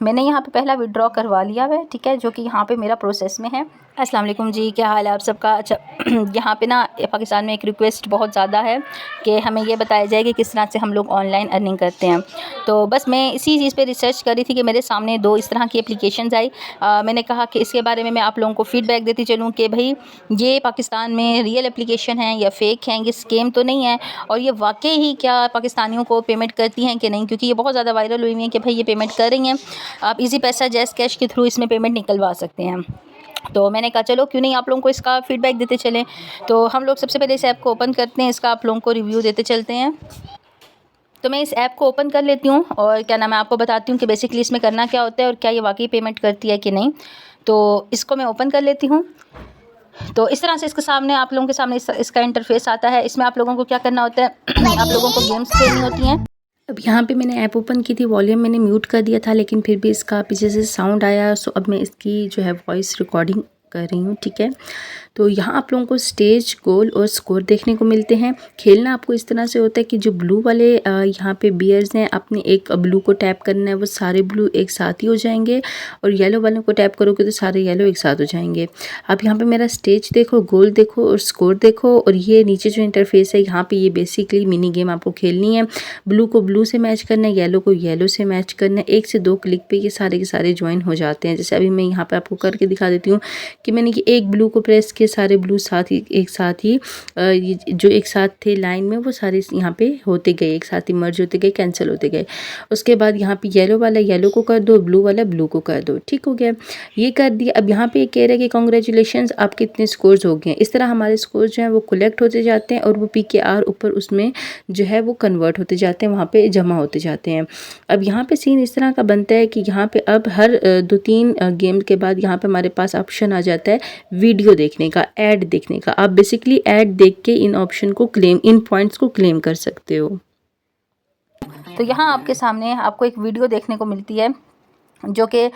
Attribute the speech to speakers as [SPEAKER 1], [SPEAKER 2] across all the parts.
[SPEAKER 1] मैंने यहाँ पे पहला विड्रॉ करवा लिया है, ठीक है, जो कि यहाँ पे मेरा प्रोसेस में है। अस्सलाम वालेकुम जी, क्या हाल है आप सबका। अच्छा यहाँ पे ना पाकिस्तान में एक रिक्वेस्ट बहुत ज़्यादा है कि हमें ये बताया जाए कि किस तरह से हम लोग ऑनलाइन अर्निंग करते हैं। तो बस मैं इसी चीज़ पे रिसर्च कर रही थी कि मेरे सामने 2 इस तरह की एप्लीकेशंस आई। मैंने कहा कि इसके बारे में मैं आप लोगों को फ़ीडबैक देती चलूँ कि भाई ये पाकिस्तान में रियल एप्लीकेशन है या फ़ेक हैं, ये स्कैम तो नहीं है, और ये वाकई ही क्या पाकिस्तानियों को पेमेंट करती हैं कि नहीं, क्योंकि ये बहुत ज़्यादा वायरल हुई हैं कि भाई ये पेमेंट कर रही हैं। आप इजी पैसा, जैज़ कैश के थ्रू इसमें पेमेंट निकलवा सकते हैं। तो मैंने कहा चलो क्यों नहीं आप लोगों को इसका फ़ीडबैक देते चलें। तो हम लोग सबसे पहले इस ऐप को ओपन करते हैं, इसका आप लोगों को रिव्यू देते चलते हैं। तो मैं इस ऐप को ओपन कर लेती हूँ और क्या नाम है, आपको बताती हूँ कि बेसिकली इसमें करना क्या होता है और क्या ये वाकई पेमेंट करती है कि नहीं। तो इसको मैं ओपन कर लेती हूँ। तो इस तरह से इसके सामने आप लोगों के सामने इसका इंटरफेस आता है। इसमें आप लोगों को क्या करना होता है आप लोगों को गेम्स खेलनी होती हैं। अब यहाँ पे मैंने ऐप ओपन की थी, वॉल्यूम मैंने म्यूट कर दिया था, लेकिन फिर भी इसका पीछे से साउंड आया। सो अब मैं इसकी जो है वॉइस रिकॉर्डिंग कर रही हूँ, ठीक है। तो यहाँ आप लोगों को स्टेज, गोल और स्कोर देखने को मिलते हैं। खेलना आपको इस तरह से होता है कि जो ब्लू वाले यहाँ पे बियर्स हैं, अपने एक ब्लू को टैप करना है, वो सारे ब्लू एक साथ ही हो जाएंगे, और येलो वालों को टैप करोगे तो सारे येलो एक साथ हो जाएंगे। आप यहाँ पे मेरा स्टेज देखो, गोल देखो और स्कोर देखो, और ये नीचे जो इंटरफेस है यहाँ पे ये बेसिकली मिनी गेम आपको खेलनी है। ब्लू को ब्लू से मैच करना है, येलो को येलो से मैच करना है। 1 से 2 क्लिक पे ये सारे के सारे ज्वाइन हो जाते हैं। जैसे अभी मैं यहाँ पे आपको करके दिखा देती हूँ कि मैंने कि एक ब्लू को प्रेस किया, सारे ब्लू साथ ही एक साथ ही जो एक साथ थे लाइन में, वो सारे यहाँ पे होते गए, एक साथ ही मर्ज होते गए, कैंसिल होते गए। उसके बाद यहाँ पे येलो वाला येलो को कर दो, ब्लू वाला ब्लू को कर दो, ठीक हो गया। ये कर दिया। अब यहाँ पे कह रहा है कि कॉन्ग्रेचुलेशन, आपके इतने स्कोर्स हो गए हैं। इस तरह हमारे स्कोर्स जो हैं वो कलेक्ट होते जाते हैं, और वो PKR ऊपर उसमें जो है वो कन्वर्ट होते जाते हैं, वहाँ पे जमा होते जाते हैं। अब यहाँ पे सीन इस तरह का बनता है कि यहाँ पे अब हर 2-3 गेम के बाद यहाँ पे हमारे पास ऑप्शन आ जाता है वीडियो देखने का, ऐड देखने का। आप बेसिकली ऐड देख के इन ऑप्शन को क्लेम, इन पॉइंट्स को क्लेम कर सकते हो। तो यहाँ आपके सामने आपको एक वीडियो देखने को मिलती है जो कि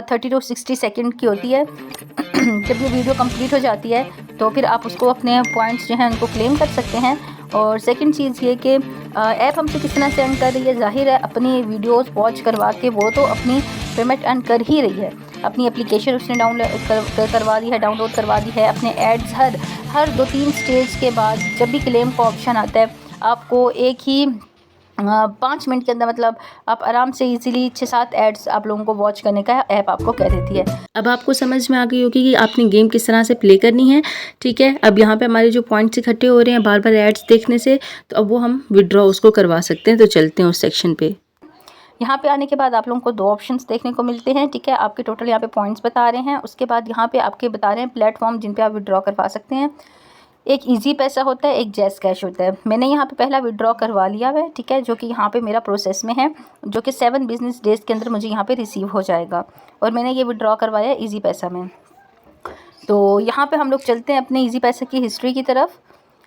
[SPEAKER 1] 30 to 60 सेकंड की होती है। जब ये वीडियो कंप्लीट हो जाती है तो फिर आप उसको अपने पॉइंट्स जो हैं उनको क्लेम कर सकते हैं। और सेकंड चीज़ ये कि ऐप हमसे किस तरह से अर्न कर रही है। ज़ाहिर है अपनी वीडियोस वॉच करवा के वो तो अपनी पेमेंट अर्न कर ही रही है। अपनी एप्लीकेशन उसने करवा दी है, डाउनलोड करवा दी है। अपने एड्स हर 2-3 स्टेज के बाद जब भी क्लेम का ऑप्शन आता है, आपको एक ही 5 मिनट के अंदर, मतलब आप आराम से इजीली 6-7 एड्स आप लोगों को वॉच करने का ऐप आपको कह देती है। अब आपको समझ में आ गई होगी कि आपने गेम किस तरह से प्ले करनी है, ठीक है। अब यहाँ पे हमारे जो पॉइंट्स इकट्ठे हो रहे हैं बार बार एड्स देखने से, तो अब वो हम विड्रॉ उसको करवा सकते हैं। तो चलते हैं उस सेक्शन पे। यहाँ पे आने के बाद आप लोगों को 2 ऑप्शंस देखने को मिलते हैं, ठीक है। आपके टोटल यहाँ पे पॉइंट्स बता रहे हैं। उसके बाद यहाँ पे आपके बता रहे हैं प्लेटफॉर्म जिन पे आप विड्रॉ करवा सकते हैं। एक इजी पैसा होता है, एक जैज़ कैश होता है। मैंने यहाँ पे पहला विड्रॉ करवा लिया है, ठीक है, जो कि यहाँ पे मेरा प्रोसेस में है, जो कि 7 बिजनेस डेज़ के अंदर मुझे यहाँ पे रिसीव हो जाएगा। और मैंने ये विड्रॉ करवाया है इजी पैसा में। तो यहाँ पे हम लोग चलते हैं अपने इजी पैसा की हिस्ट्री की तरफ।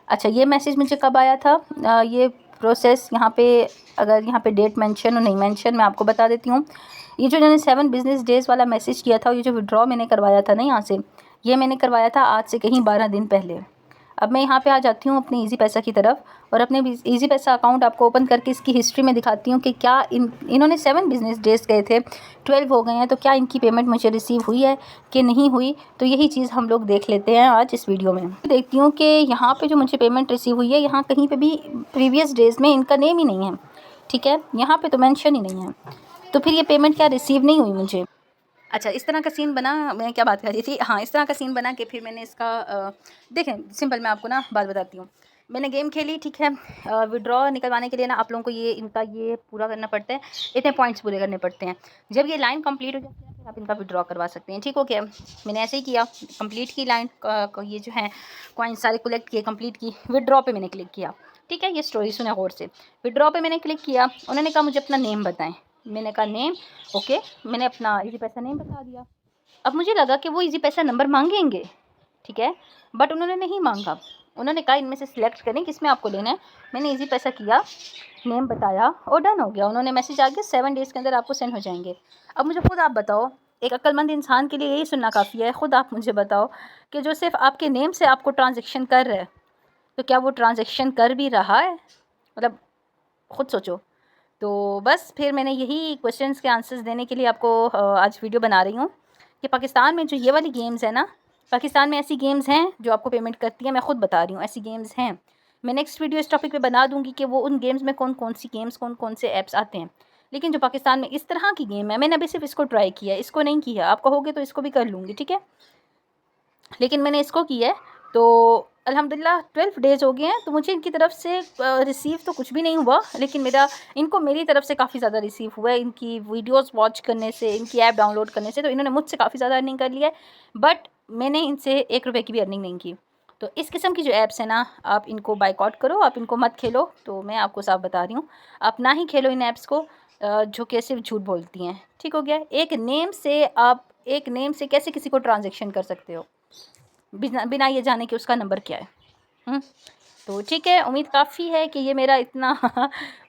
[SPEAKER 1] अच्छा, ये मैसेज मुझे कब आया था, ये प्रोसेस यहाँ पे, अगर यहाँ पे डेट मेंशन और नहीं मेंशन, मैं आपको बता देती हूँ। ये जो मैंने 7 बिजनेस डेज़ वाला मैसेज किया था, ये जो विड्रॉ मैंने करवाया था ना यहाँ से, ये मैंने करवाया था आज से कहीं 12 दिन पहले। अब मैं यहाँ पे आ जाती हूँ अपने इजी पैसा की तरफ, और अपने इजी पैसा अकाउंट आपको ओपन करके इसकी हिस्ट्री में दिखाती हूँ कि क्या इन्होंने 7 बिजनेस डेज़ गए थे, 12 हो गए हैं, तो क्या इनकी पेमेंट मुझे रिसीव हुई है कि नहीं हुई। तो यही चीज़ हम लोग देख लेते हैं आज इस वीडियो में। देखती हूँ कि यहाँ पे जो मुझे पेमेंट रिसीव हुई है, यहाँ कहीं पे भी प्रीवियस डेज़ में इनका नेम ही नहीं है, ठीक है, यहाँ पे तो मेंशन ही नहीं है। तो फिर ये पेमेंट क्या रिसीव नहीं हुई मुझे। अच्छा, इस तरह का सीन बना, मैं क्या बात कर रही थी, हाँ, इस तरह का सीन बना कि फिर मैंने इसका देखें सिंपल, मैं आपको ना बात बताती हूँ। मैंने गेम खेली, ठीक है। विड्रॉ निकलवाने के लिए ना आप लोगों को ये इनका ये पूरा करना पड़ता है, इतने पॉइंट्स पूरे करने पड़ते हैं। जब ये लाइन कंप्लीट हो जाती है फिर आप इनका विड्रॉ करवा सकते हैं, ठीक हो गया। मैंने ऐसे ही किया, कंप्लीट की लाइन, ये जो है कॉइन्स सारे कलेक्ट किए, कंप्लीट की, विड्रॉ पे मैंने क्लिक किया, ठीक है। ये स्टोरी सुना गौर से। विड्रॉ पे मैंने क्लिक किया, उन्होंने कहा मुझे अपना नेम बताएं। मैंने कहा नेम, ओके, मैंने अपना इजी पैसा नेम बता दिया। अब मुझे लगा कि वो इजी पैसा नंबर मांगेंगे, ठीक है, बट उन्होंने नहीं मांगा। उन्होंने कहा इनमें से सिलेक्ट करें किस में आपको लेना है। मैंने इजी पैसा किया, नेम बताया और डन हो गया। उन्होंने मैसेज आ गया 7 डेज़ के अंदर आपको सेंड हो जाएंगे। अब मुझे खुद आप बताओ, एक अक्लमंद इंसान के लिए यही सुनना काफ़ी है। खुद आप मुझे बताओ कि जो सिर्फ आपके नेम से आपको ट्रांजेक्शन कर रहा है, तो क्या वो ट्रांजेक्शन कर भी रहा है। मतलब खुद सोचो, तो बस फिर मैंने यही क्वेश्चंस के आंसर्स देने के लिए आपको आज वीडियो बना रही हूँ कि पाकिस्तान में जो ये वाली गेम्स है ना, पाकिस्तान में ऐसी गेम्स हैं जो आपको पेमेंट करती हैं। मैं ख़ुद बता रही हूँ, ऐसी गेम्स हैं। मैं नेक्स्ट वीडियो इस टॉपिक पे बना दूँगी कि वो उन गेम्स में कौन कौन सी गेम्स, कौन कौन से ऐप्स आते हैं। लेकिन जो पाकिस्तान में इस तरह की गेम है, मैंने अभी सिर्फ इसको ट्राई किया है, इसको नहीं किया। आप कहोगे तो इसको भी कर लूँगी, ठीक है, लेकिन मैंने इसको किया है। तो अल्हम्दुलिल्लाह 12 डेज़ हो गए हैं, तो मुझे इनकी तरफ से रिसीव तो कुछ भी नहीं हुआ, लेकिन इनको मेरी तरफ से काफ़ी ज़्यादा रिसीव हुआ है। इनकी वीडियोस वॉच करने से, इनकी ऐप डाउनलोड करने से, तो इन्होंने मुझसे काफ़ी ज़्यादा अर्निंग कर लिया है। बट मैंने इनसे 1 रुपये की भी अर्निंग नहीं की। तो इस किस्म की जो ऐप्स हैं ना, आप इनको बायकॉट करो, आप इनको मत खेलो। तो मैं आपको साफ बता रही हूँ, आप ना ही खेलो इन ऐप्स को जो कि सिर्फ झूठ बोलती हैं। ठीक हो गया। एक नेम से कैसे किसी को ट्रांजेक्शन कर सकते हो बिना ये जाने कि उसका नंबर क्या है। तो ठीक है, उम्मीद काफ़ी है कि ये मेरा इतना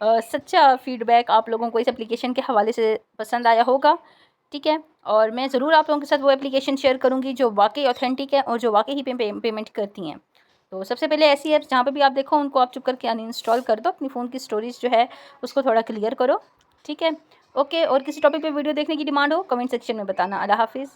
[SPEAKER 1] सच्चा फ़ीडबैक आप लोगों को इस एप्लीकेशन के हवाले से पसंद आया होगा, ठीक है। और मैं ज़रूर आप लोगों के साथ वो एप्लीकेशन शेयर करूँगी जो वाकई ऑथेंटिक है और जो वाकई ही पेमेंट करती हैं। तो सबसे पहले ऐसी ऐप्स जहाँ पे भी आप देखो उनको आप चुप करके अनइंस्टॉल कर दो। अपनी फ़ोन की स्टोरेज जो है उसको थोड़ा क्लियर करो, ठीक है। ओके, और किसी टॉपिक पे वीडियो देखने की डिमांड हो कमेंट सेक्शन में बताना। अल्लाह हाफ़िज़।